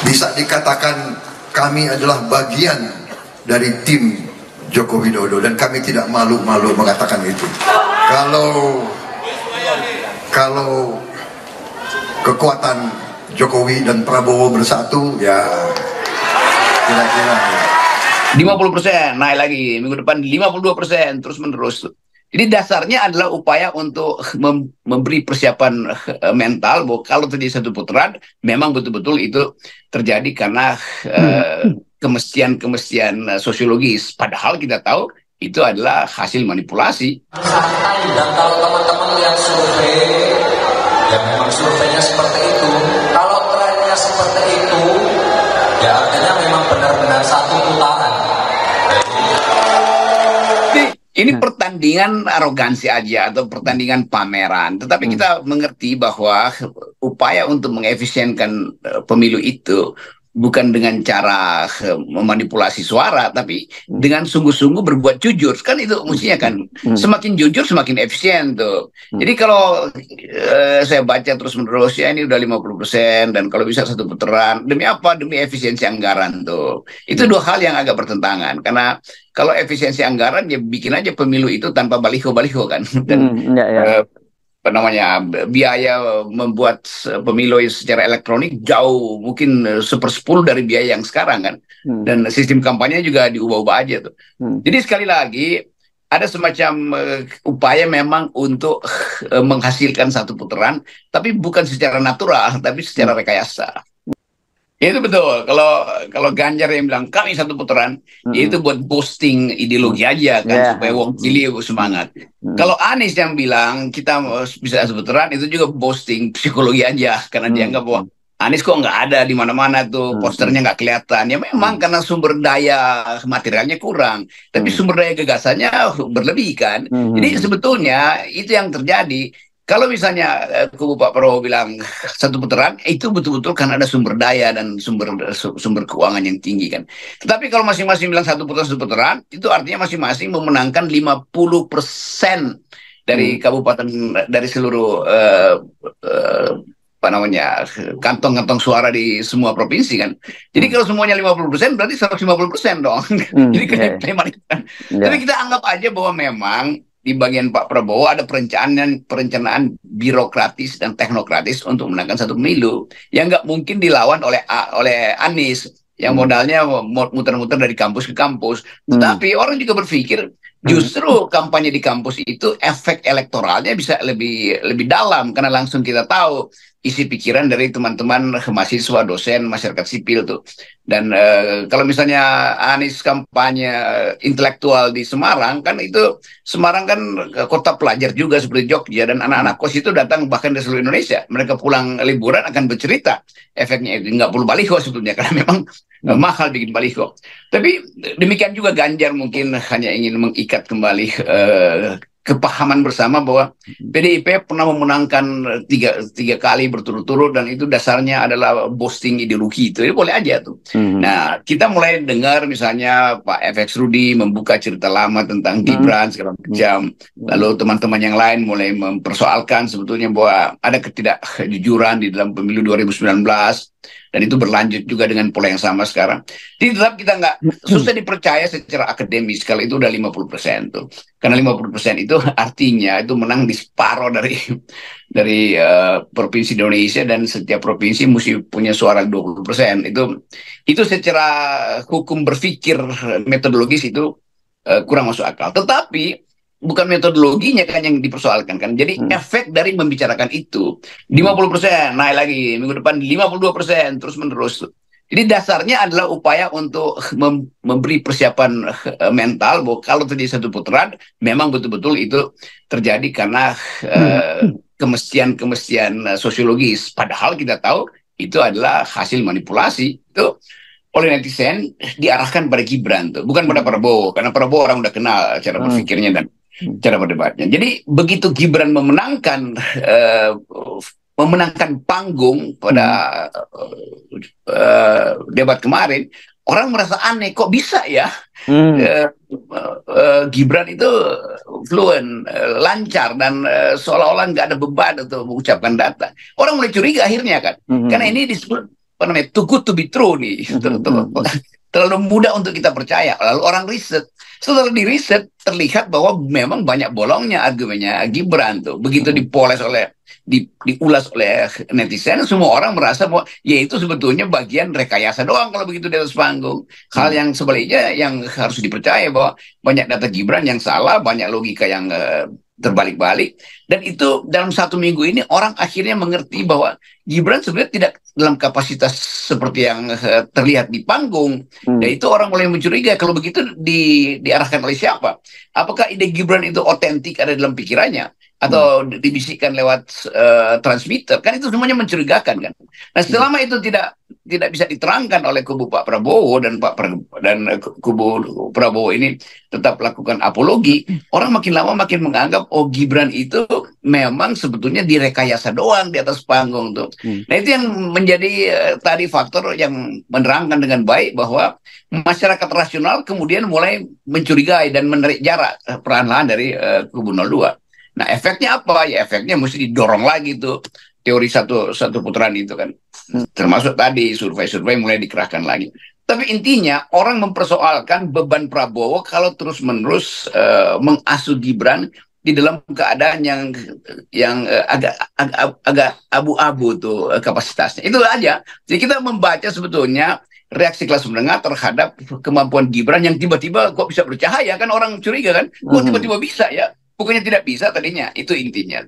Bisa dikatakan kami adalah bagian dari tim Joko Widodo dan kami tidak malu-malu mengatakan itu. Kalau kekuatan Jokowi dan Prabowo bersatu, ya kira-kira 50% naik lagi, minggu depan 52% terus menerus. Jadi dasarnya adalah upaya untuk memberi persiapan mental bahwa kalau terjadi satu putaran memang betul-betul itu terjadi karena kemestian sosiologis. Padahal kita tahu itu adalah hasil manipulasi. Santai, dan kalau teman-teman lihat survei, ya memang surveinya seperti itu. Kalau trennya seperti itu, ya artinya memang benar-benar satu putaran. Ini pertandingan arogansi aja atau pertandingan pameran. Tetapi kita mengerti bahwa upaya untuk mengefisienkan pemilu itu bukan dengan cara memanipulasi suara, tapi dengan sungguh-sungguh berbuat jujur. Kan itu mestinya kan. Semakin jujur, semakin efisien tuh. Jadi kalau saya baca terus-menerus, ya ini udah 50%, dan kalau bisa satu putaran. Demi apa? Demi efisiensi anggaran tuh. Itu dua hal yang agak bertentangan. Karena kalau efisiensi anggaran, ya bikin aja pemilu itu tanpa baliho-baliho kan. Dan apa namanya, biaya membuat pemilu secara elektronik jauh mungkin 1/10 dari biaya yang sekarang kan. Dan sistem kampanye juga diubah-ubah aja tuh. Jadi sekali lagi ada semacam upaya memang untuk menghasilkan satu putaran, tapi bukan secara natural, tapi secara rekayasa. Itu betul. Kalau Ganjar yang bilang kami satu putaran, itu buat boosting ideologi aja kan, supaya wong pilih semangat. Kalau Anies yang bilang kita bisa satu putaran, itu juga boosting psikologi aja, karena dianggap bahwa Anies kok nggak ada di mana-mana tuh, posternya nggak kelihatan. Ya memang karena sumber daya materialnya kurang, tapi sumber daya gagasannya berlebih kan. Jadi sebetulnya itu yang terjadi. Kalau misalnya kubu Pak Prabowo bilang satu putaran, itu betul-betul kan ada sumber daya dan sumber keuangan yang tinggi kan. Tetapi kalau masing-masing bilang satu putaran, itu artinya masing-masing memenangkan 50% dari kabupaten, dari seluruh apa namanya, kantong-kantong suara di semua provinsi kan. Jadi kalau semuanya 50%, berarti 150% dong. Jadi kan. Tapi kita anggap aja bahwa memang di bagian Pak Prabowo ada perencanaan birokratis dan teknokratis untuk menangkan satu pemilu yang nggak mungkin dilawan oleh Anies yang modalnya muter-muter dari kampus ke kampus. Tetapi orang juga berpikir justru kampanye di kampus itu efek elektoralnya bisa lebih dalam karena langsung kita tahu isi pikiran dari teman-teman mahasiswa, dosen, masyarakat sipil tuh. Dan kalau misalnya Anies kampanye intelektual di Semarang, kan itu Semarang kan kota pelajar juga seperti Jogja, dan anak-anak kos itu datang bahkan dari seluruh Indonesia. Mereka pulang liburan akan bercerita. Efeknya itu nggak perlu baliho sebetulnya, karena memang mahal bikin baliho. Tapi demikian juga Ganjar mungkin hanya ingin mengikat kembali kepahaman bersama bahwa PDIP pernah memenangkan tiga kali berturut-turut, dan itu dasarnya adalah boosting ideologi itu. Jadi boleh aja tuh. Nah, kita mulai dengar misalnya Pak FX Rudi membuka cerita lama tentang Gibran segala macam. Lalu teman-teman yang lain mulai mempersoalkan sebetulnya bahwa ada ketidakjujuran di dalam pemilu 2019. Dan itu berlanjut juga dengan pola yang sama sekarang. Jadi tetap kita nggak susah dipercaya secara akademis kalau itu udah 50% tuh. Karena 50% itu artinya itu menang di separuh dari provinsi Indonesia, dan setiap provinsi mesti punya suara 20%. Itu secara hukum berpikir metodologis itu kurang masuk akal. Tetapi bukan metodologinya kan yang dipersoalkan kan. Jadi efek dari membicarakan itu 50% naik lagi, minggu depan 52% terus menerus. Jadi dasarnya adalah upaya untuk memberi persiapan mental bahwa kalau terjadi satu putaran memang betul-betul itu terjadi karena kemestian sosiologis. Padahal kita tahu itu adalah hasil manipulasi. Itu oleh netizen diarahkan pada Gibran tuh, bukan pada Prabowo, karena Prabowo orang udah kenal cara berpikirnya dan cara berdebatnya. Jadi begitu Gibran memenangkan panggung pada debat kemarin, orang merasa aneh, kok bisa ya Gibran itu fluent, lancar, dan seolah-olah nggak ada beban untuk mengucapkan data. Orang mulai curiga akhirnya kan, karena ini disebut apa namanya, too good to be true nih, terlalu mudah untuk kita percaya. Lalu orang riset, setelah di riset terlihat bahwa memang banyak bolongnya argumennya Gibran tuh. Begitu dipoles oleh diulas oleh netizen, semua orang merasa bahwa ya itu sebetulnya bagian rekayasa doang kalau begitu di atas panggung. Hal yang sebaliknya yang harus dipercaya bahwa banyak data Gibran yang salah, banyak logika yang terbalik-balik, dan itu dalam 1 minggu ini orang akhirnya mengerti bahwa Gibran sebenarnya tidak dalam kapasitas seperti yang terlihat di panggung. Dan itu orang mulai mencurigai kalau begitu diarahkan oleh siapa? Apakah ide Gibran itu otentik ada dalam pikirannya atau dibisikkan lewat transmitter? Kan itu semuanya mencurigakan kan. Nah, selama itu tidak bisa diterangkan oleh kubu Pak Prabowo dan kubu Prabowo ini tetap lakukan apologi, orang makin lama makin menganggap oh Gibran itu memang sebetulnya direkayasa doang di atas panggung tuh. Nah, itu yang menjadi tadi faktor yang menerangkan dengan baik bahwa masyarakat rasional kemudian mulai mencurigai dan menarik jarak perlahan-lahan dari kubu 02. Nah, efeknya apa? Ya efeknya mesti didorong lagi tuh teori satu putaran itu kan. Termasuk tadi survei-survei mulai dikerahkan lagi. Tapi intinya orang mempersoalkan beban Prabowo kalau terus-menerus mengasuh Gibran di dalam keadaan yang agak abu-abu tuh kapasitasnya. Itu aja. Jadi kita membaca sebetulnya reaksi kelas menengah terhadap kemampuan Gibran yang tiba-tiba kok bisa bercahaya kan, orang curiga kan, kok tiba-tiba bisa ya, bukannya tidak bisa tadinya. Itu intinya.